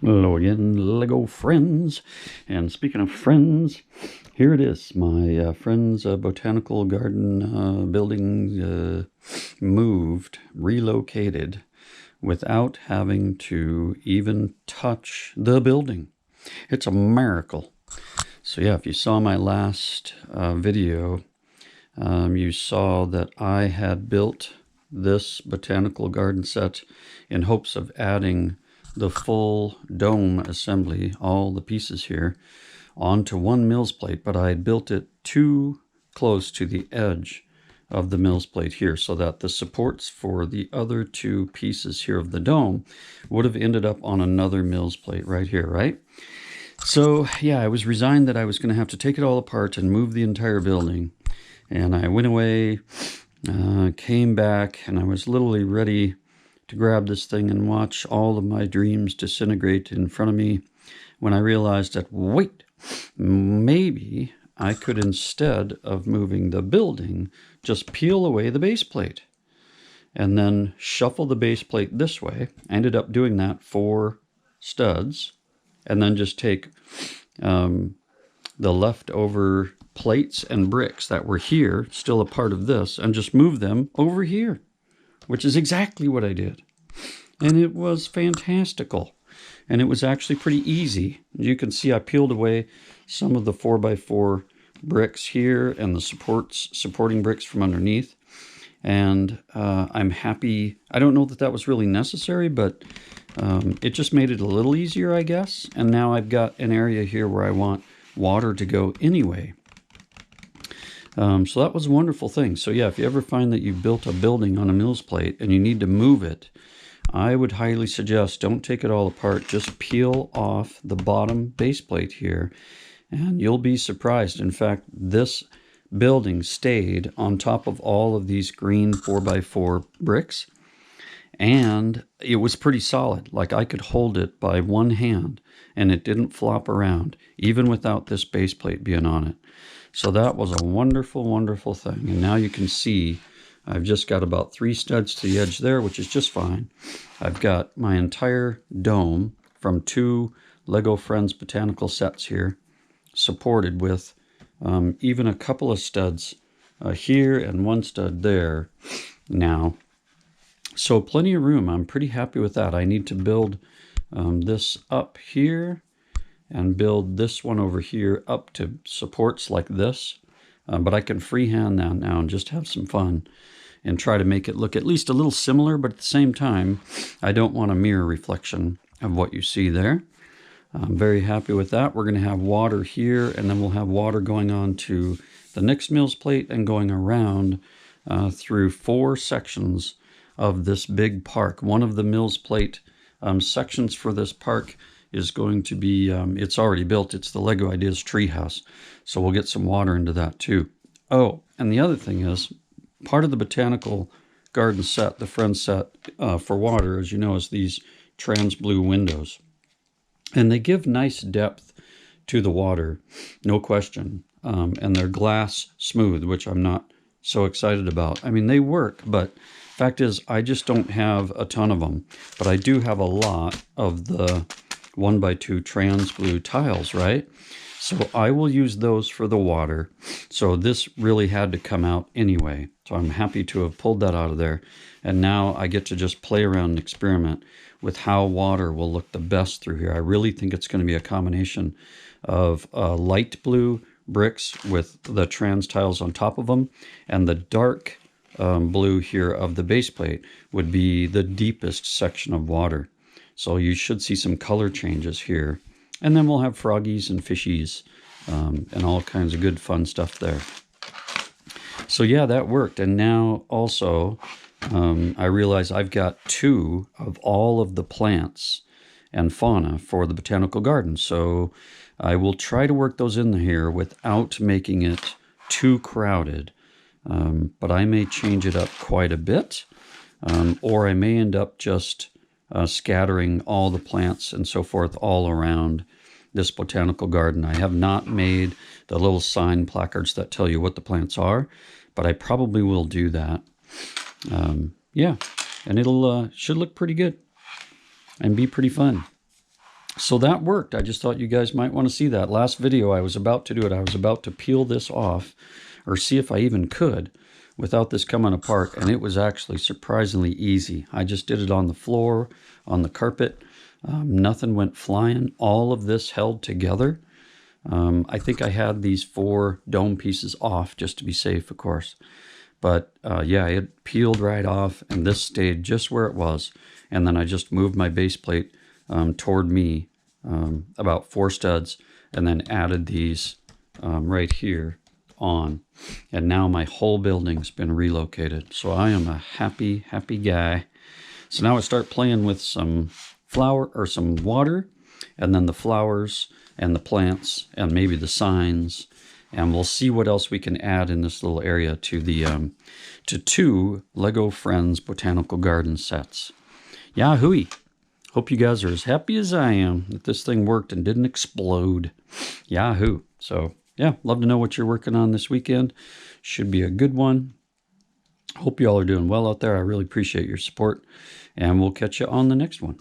Hello again, Lego friends. And speaking of friends, here it is. My friend's Botanical Garden building moved, relocated, without having to even touch the building. It's a miracle. So yeah, if you saw my last video, you saw that I had built this Botanical Garden set in hopes of adding the full dome assembly, all the pieces here, onto one Mills plate, but I had built it too close to the edge of the Mills plate here so that the supports for the other two pieces here of the dome would have ended up on another Mills plate right here, right? So yeah, I was resigned that I was going to have to take it all apart and move the entire building. And I went away, came back, and I was literally ready to grab this thing and watch all of my dreams disintegrate in front of me when I realized that, wait, maybe I could, instead of moving the building, just peel away the base plate and then shuffle the base plate this way. I ended up doing that 4 studs, and then just take the leftover plates and bricks that were here, still a part of this, and just move them over here, which is exactly what I did. And it was fantastical. And it was actually pretty easy. You can see I peeled away some of the 4x4 bricks here and the supporting bricks from underneath. And I'm happy. I don't know that that was really necessary, but it just made it a little easier, I guess. And now I've got an area here where I want water to go anyway. So that was a wonderful thing. So yeah, if you ever find that you've built a building on a Mills plate and you need to move it, I would highly suggest don't take it all apart. Just peel off the bottom base plate here and you'll be surprised. In fact, this building stayed on top of all of these green 4x4 bricks, and it was pretty solid. Like, I could hold it by one hand and it didn't flop around, even without this base plate being on it. So that was a wonderful, wonderful thing. And now you can see I've just got about 3 studs to the edge there, which is just fine. I've got my entire dome from 2 Lego Friends Botanical sets here, supported with even a couple of studs here and 1 stud there now. So plenty of room. I'm pretty happy with that. I need to build this up here and build this one over here up to supports like this. But I can freehand that now and just have some fun and try to make it look at least a little similar, but at the same time, I don't want a mirror reflection of what you see there. I'm very happy with that. We're going to have water here, and then we'll have water going on to the next Mills plate and going around through 4 sections of this big park. One of the Mills plate sections for this park is going to be, it's already built. It's the Lego Ideas Treehouse. So we'll get some water into that too. Oh, and the other thing is, part of the Botanical Garden set, the Friends set for water, as you know, is these trans blue windows. And they give nice depth to the water, no question. And they're glass smooth, which I'm not so excited about. I mean, they work, but fact is, I just don't have a ton of them. But I do have a lot of the 1x2 trans blue tiles, right? So I will use those for the water. So this really had to come out anyway. So I'm happy to have pulled that out of there. And now I get to just play around and experiment with how water will look the best through here. I really think it's going to be a combination of light blue bricks with the trans tiles on top of them, and the dark blue here of the base plate would be the deepest section of water. So you should see some color changes here. And then we'll have froggies and fishies and all kinds of good fun stuff there. So yeah, that worked. And now also I realize I've got 2 of all of the plants and fauna for the Botanical Garden. So I will try to work those in here without making it too crowded. But I may change it up quite a bit, or I may end up just scattering all the plants and so forth all around this Botanical Garden. I have not made the little sign placards that tell you what the plants are, but I probably will do that. Yeah, and it'll should look pretty good and be pretty fun. So that worked. I just thought you guys might want to see that. Last video, I was about to do it. I was about to peel this off, or see if I even could, without this coming apart, and it was actually surprisingly easy. I just did it on the floor, on the carpet. Nothing went flying. All of this held together. I think I had these 4 dome pieces off just to be safe, of course. But yeah, it peeled right off, and this stayed just where it was. And then I just moved my base plate toward me, about 4 studs, and then added these right here on. And now my whole building's been relocated. So I am a happy, happy guy. So now I start playing with some flower or some water, and then the flowers and the plants and maybe the signs, and we'll see what else we can add in this little area to the to 2 Lego Friends Botanical Garden sets. Yahoo! Hope you guys are as happy as I am that this thing worked and didn't explode. Yahoo! So yeah, love to know what you're working on this weekend. Should be a good one. Hope you all are doing well out there. I really appreciate your support, and we'll catch you on the next one.